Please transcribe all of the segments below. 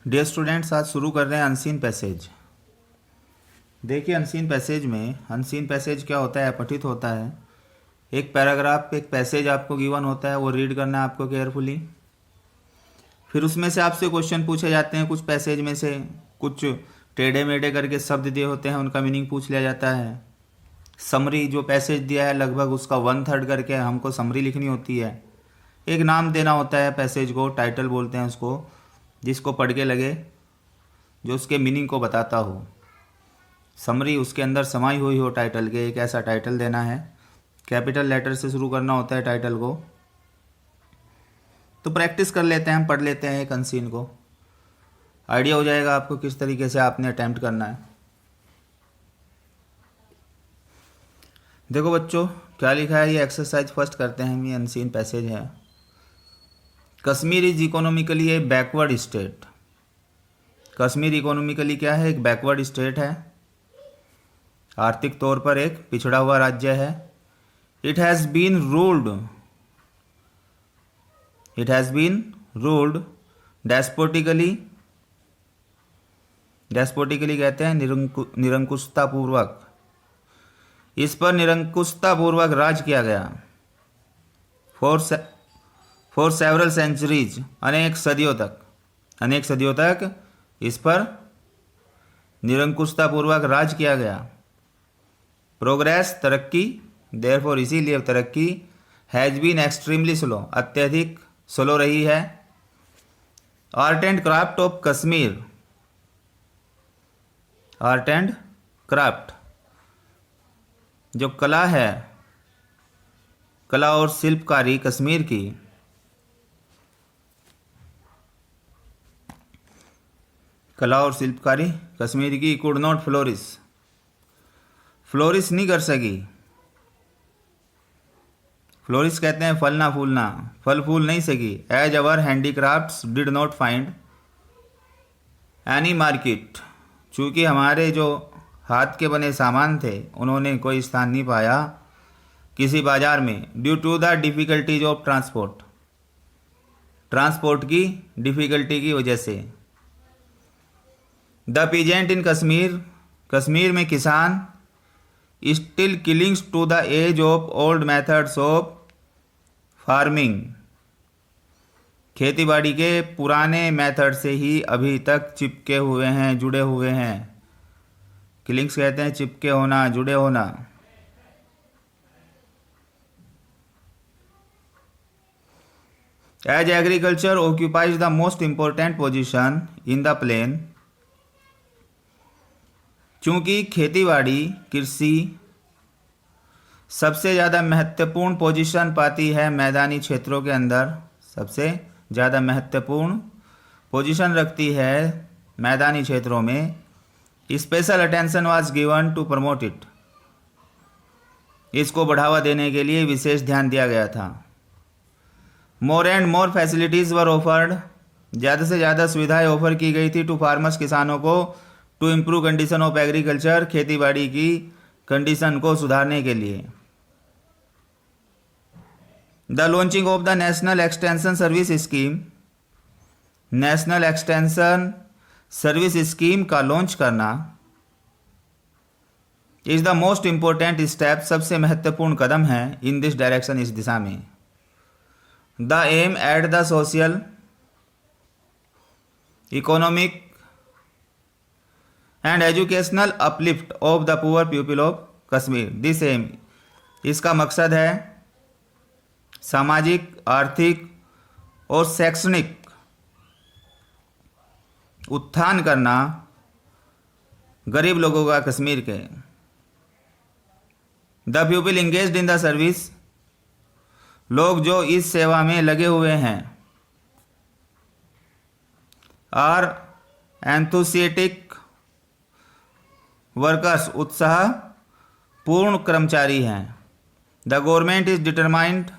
Dear students, आज शुरू कर रहे हैं अनसीन पैसेज। देखिए, अनसीन पैसेज क्या होता है, पठित होता है। एक पैराग्राफ, एक पैसेज आपको गिवन होता है, वो रीड करना है आपको केयरफुली। फिर उसमें से आपसे क्वेश्चन पूछे जाते हैं। कुछ पैसेज में से कुछ टेढ़े मेढ़े करके शब्द दिए होते हैं, उनका मीनिंग पूछ लिया जाता है। समरी, जो पैसेज दिया है लगभग उसका 1/3 करके हमको समरी लिखनी होती है। एक नाम देना होता है पैसेज को, टाइटल बोलते हैं उसको, जिसको पढ़ के लगे जो उसके मीनिंग को बताता हो। समरी उसके अंदर समाई हुई हो टाइटल के, एक ऐसा टाइटल देना है। कैपिटल लेटर से शुरू करना होता है टाइटल को। तो प्रैक्टिस कर लेते हैं, हम पढ़ लेते हैं एक अनसीन को, आइडिया हो जाएगा आपको किस तरीके से आपने अटेम्प्ट करना है। देखो बच्चों, क्या लिखा है, ये एक्सरसाइज फर्स्ट करते हैं हम। ये अनसीन पैसेज है। Kashmir is economically A backward state. Kashmir economically क्या है, एक बैकवर्ड स्टेट है, आर्थिक तौर पर एक पिछड़ा हुआ राज्य है। It has been ruled despotically. Despotically कहते हैं निरंकुशता पूर्वक। इस पर निरंकुशता पूर्वक राज किया गया। फॉर सेवरल सेंचुरीज, अनेक सदियों तक इस पर निरंकुशता पूर्वक राज किया गया। प्रोग्रेस, तरक्की, देयरफॉर इसीलिए तरक्की, हैज़ बीन एक्सट्रीमली स्लो, अत्यधिक स्लो रही है। Art and craft of Kashmir, art and craft जो कला है, कला और शिल्पकारी कश्मीर की, कला और शिल्पकारी कश्मीर की कुड नॉट फ्लोरिश नहीं कर सकी। फ्लोरिश कहते हैं फलना फूलना, फल फूल नहीं सकी। As our handicrafts did not find any market, चूँकि हमारे जो हाथ के बने सामान थे उन्होंने कोई स्थान नहीं पाया किसी बाजार में। Due to the difficulties of transport की डिफ़िकल्टी की वजह से। द पीजेंट इन कश्मीर में किसान still killings to the age of old methods of farming, खेती बाड़ी के पुराने मेथड से ही अभी तक चिपके हुए हैं, जुड़े हुए हैं। किलिंग्स कहते हैं चिपके होना, जुड़े होना। As agriculture occupies the most important position in the plain, चूँकि खेतीबाड़ी, कृषि सबसे ज़्यादा महत्वपूर्ण पोजीशन पाती है मैदानी क्षेत्रों के अंदर, सबसे ज़्यादा महत्वपूर्ण पोजीशन रखती है मैदानी क्षेत्रों में। Special attention was given to promote it, इसको बढ़ावा देने के लिए विशेष ध्यान दिया गया था। More and more facilities were offered, ज़्यादा से ज़्यादा सुविधाएं ऑफर की गई थी टू फार्मर्स, किसानों को। To improve condition of agriculture, खेती बाड़ी की कंडीशन को सुधारने के लिए। The launching of the national extension service scheme, national extension service scheme का लॉन्च करना is the most important step, सबसे महत्वपूर्ण कदम है। इन दिस डायरेक्शन, इस दिशा में। The aim at the social, economic and educational uplift of the poor people of Kashmir. This aim, इसका मकसद है सामाजिक, आर्थिक और शैक्षणिक उत्थान करना गरीब लोगों का कश्मीर के। The people engaged in the service, लोग जो इस सेवा में लगे हुए हैं, आर एंथुसिएटिक वर्कर्स, उत्साह पूर्ण कर्मचारी हैं। द गवर्नमेंट इज डिटरमाइंड,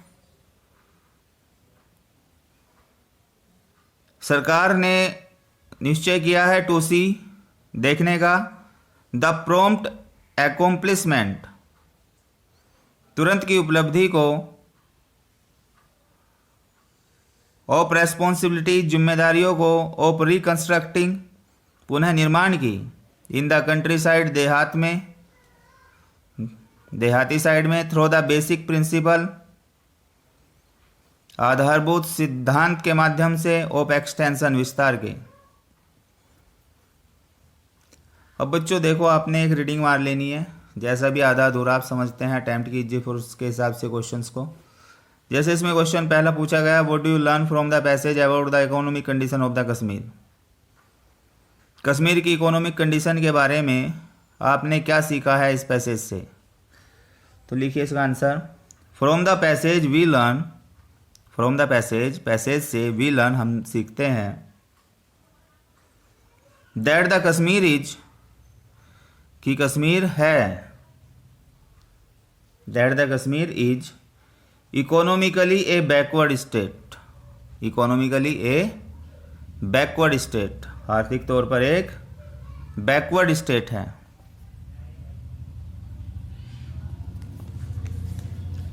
सरकार ने निश्चय किया है, टू सी, देखने का, द प्रॉम्प्ट अकॉम्प्लिशमेंट, तुरंत की उपलब्धि को, ऑफ रेस्पॉन्सिबिलिटी, जिम्मेदारियों को, ऑफ रिकंस्ट्रक्टिंग, पुनः निर्माण की, इन द कंट्री साइड, देहात में, देहाती साइड में, थ्रू द बेसिक प्रिंसिपल, आधारभूत सिद्धांत के माध्यम से, ऑफ एक्सटेंशन, विस्तार के। अब बच्चों देखो, आपने एक रीडिंग मार लेनी है, जैसा भी आधा अधूरा आप समझते हैं अटैम्प्ट कीजिए फिर उसके हिसाब से क्वेश्चंस को। जैसे इसमें क्वेश्चन पहला पूछा गया, what do you learn from the passage about the economic condition of the Kashmir. Kashmir की इकोनॉमिक कंडीशन के बारे में आपने क्या सीखा है इस पैसेज से। तो लिखिए इसका answer, from the passage we learn, from the passage, passage से, वी लर्न, हम सीखते हैं, दैट द कश्मीर इज, कि कश्मीर है, that the Kashmir is economically A backward state, economically A backward state, आर्थिक तौर पर एक बैकवर्ड स्टेट है।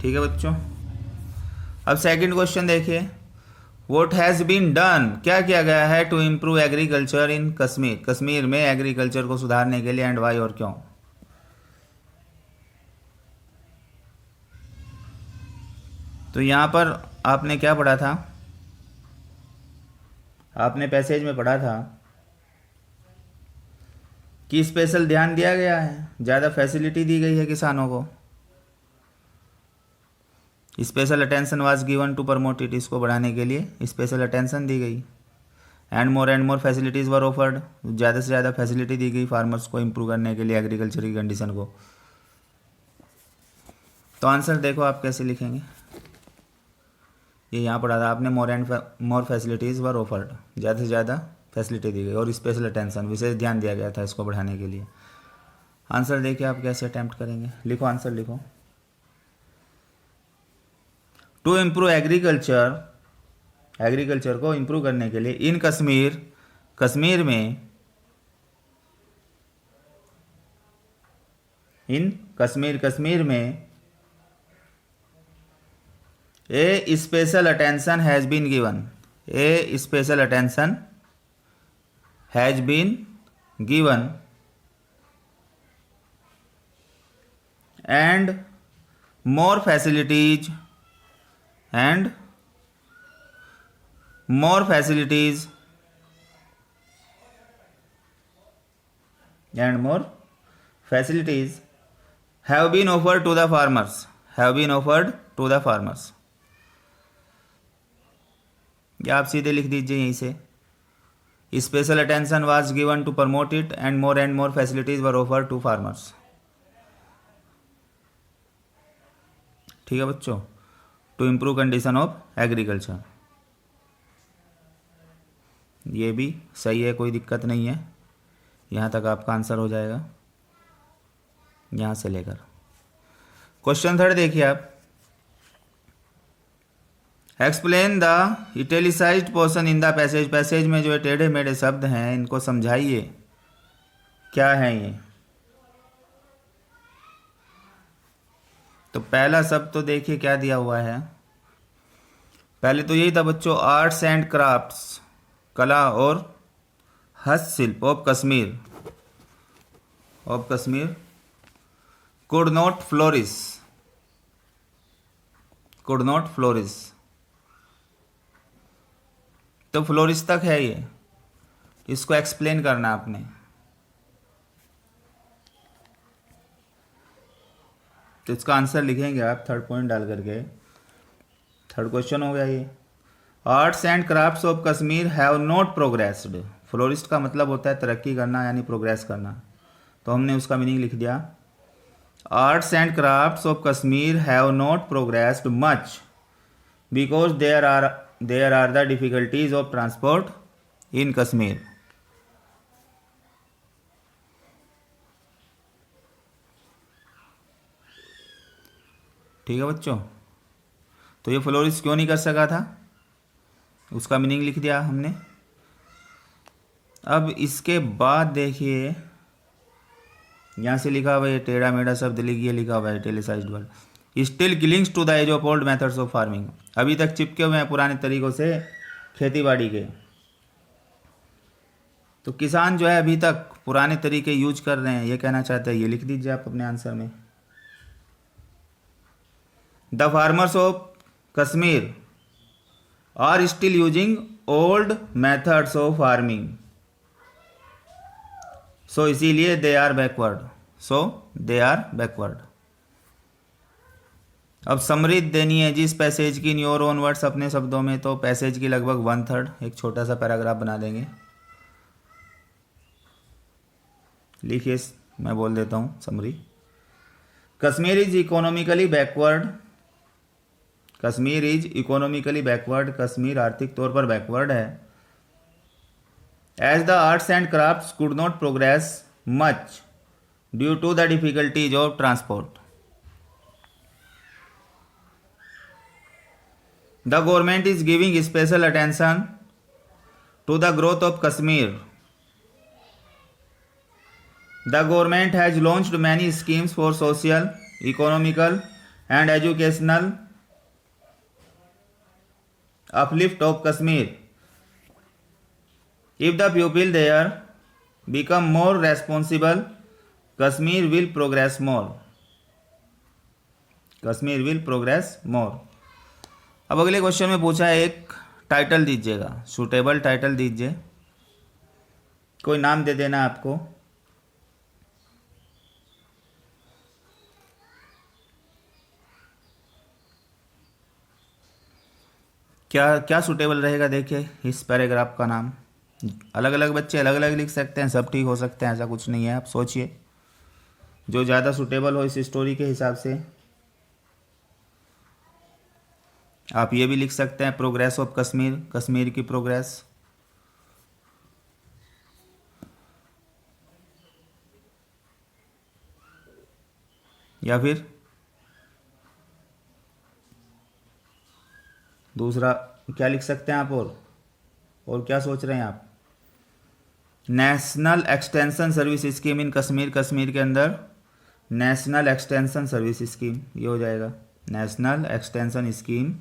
ठीक है बच्चों। अब सेकंड क्वेश्चन देखिए, व्हाट हैज़ बीन डन, क्या किया गया है, to improve agriculture in Kashmir, Kashmir में एग्रीकल्चर को सुधारने के लिए, एंड वाई, और क्यों। तो यहां पर आपने क्या पढ़ा था, आपने पैसेज में पढ़ा था कि स्पेशल ध्यान दिया गया है, ज़्यादा फैसिलिटी दी गई है किसानों को, special attention was given to promote it, इसको बढ़ाने के लिए स्पेशल अटेंशन दी गई, and more facilities were offered, ज़्यादा से ज़्यादा फैसिलिटी दी गई फार्मर्स को इम्प्रूव करने के लिए एग्रीकल्चर की कंडीशन को। तो आंसर देखो आप कैसे लिखेंगे, ये यहाँ पढ़ा था आपने, मोर फैसिलिटीज़ वर ऑफर्ड, ज़्यादा से ज़्यादा फैसिलिटी दी गई और स्पेशल अटेंशन, विशेष ध्यान दिया गया था इसको बढ़ाने के लिए। आंसर देखिए आप कैसे अटैम्प्ट करेंगे, लिखो आंसर लिखो, टू इम्प्रूव एग्रीकल्चर, एग्रीकल्चर को इम्प्रूव करने के लिए, इन कश्मीर, कश्मीर में, इन कश्मीर, कश्मीर में, a special attention has been given, a special attention has been given, and more facilities, and more facilities, and more facilities have been offered to the farmers, have been offered to the farmers। या आप सीधे लिख दीजिए यहीं से, special attention was given to promote it and more facilities were offered to farmers. ठीक है बच्चों, to improve condition of agriculture, ये भी सही है, कोई दिक्कत नहीं है, यहाँ तक आपका आंसर हो जाएगा, यहाँ से लेकर। क्वेश्चन थर्ड देखिए आप, explain the italicised portion in the passage, passage में जो टेढ़े मेढ़े शब्द हैं इनको समझाइए, क्या है ये। तो पहला शब्द तो देखिए क्या दिया हुआ है, पहले तो यही था बच्चों, आर्ट्स एंड क्राफ्ट्स, कला और हस्तशिल्प of Kashmir, of Kashmir could not flourish, could not flourish. तो फ्लोरिश तक है ये, इसको एक्सप्लेन करना आपने। तो इसका आंसर लिखेंगे आप थर्ड पॉइंट डाल करके, थर्ड क्वेश्चन हो गया ये, arts and crafts of Kashmir have not progressed, florist का मतलब होता है तरक्की करना यानी प्रोग्रेस करना, तो हमने उसका मीनिंग लिख दिया, arts and crafts of Kashmir have not progressed much because there are the difficulties of transport in Kashmir. ठीक है बच्चों, तो ये फ्लोरिस्ट क्यों नहीं कर सका था, उसका मीनिंग लिख दिया हमने। अब इसके बाद देखिए यहाँ से लिखा हुआ है टेढ़ा मेढ़ा शब्द लिखिए, लिखा हुआ है italicised word, still clings to the age of old methods of farming, अभी तक चिपके हुए हैं पुराने तरीकों से खेती बाड़ी के। तो किसान जो है अभी तक पुराने तरीके यूज कर रहे हैं, ये कहना चाहते हैं, ये लिख दीजिए आप अपने आंसर में। The farmers of Kashmir are still using old methods of farming, so इसीलिए they are backward, so they are backward. अब समरी देनी है जी इस पैसेज की इन योर ओन वर्ड्स, अपने शब्दों में। तो पैसेज की लगभग 1/3, एक छोटा सा पैराग्राफ बना देंगे। लिखिए, मैं बोल देता हूँ summary. Kashmir is economically backward, Kashmir is economically backward, Kashmir आर्थिक तौर पर बैकवर्ड है। As the arts and crafts could not progress much due to the difficulties of transport. The government is giving special attention to the growth of Kashmir. The government has launched many schemes for social, economical, and educational uplift of Kashmir. If the people there become more responsible, Kashmir will progress more. Kashmir will progress more. अब अगले question में पूछा है, एक title दीजिएगा, suitable title दीजिए, कोई नाम दे देना आपको। क्या क्या सूटेबल रहेगा, देखिए इस पैराग्राफ का नाम। अलग अलग बच्चे अलग अलग लिख सकते हैं, सब ठीक हो सकते हैं, ऐसा कुछ नहीं है। आप सोचिए जो ज़्यादा सूटेबल हो इस स्टोरी के हिसाब से। आप ये भी लिख सकते हैं, प्रोग्रेस ऑफ कश्मीर, कश्मीर की प्रोग्रेस। या फिर दूसरा क्या लिख सकते हैं आप, और क्या सोच रहे हैं आप? National extension service scheme in Kashmir, Kashmir के अंदर नेशनल एक्सटेंशन सर्विस स्कीम, ये हो जाएगा national extension scheme,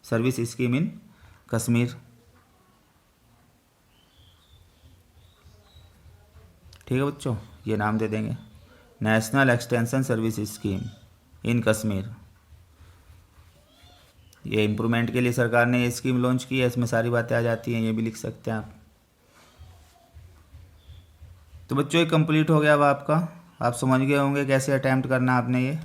service scheme in Kashmir. ठीक है बच्चों, ये नाम दे देंगे, national extension service scheme in Kashmir. ये इम्प्रूवमेंट के लिए सरकार ने ये स्कीम लॉन्च की है, इसमें सारी बातें आ जाती हैं, ये भी लिख सकते हैं आप। तो बच्चों ये कंप्लीट हो गया अब आपका, आप समझ गए होंगे कैसे अटैम्प्ट करना आपने ये।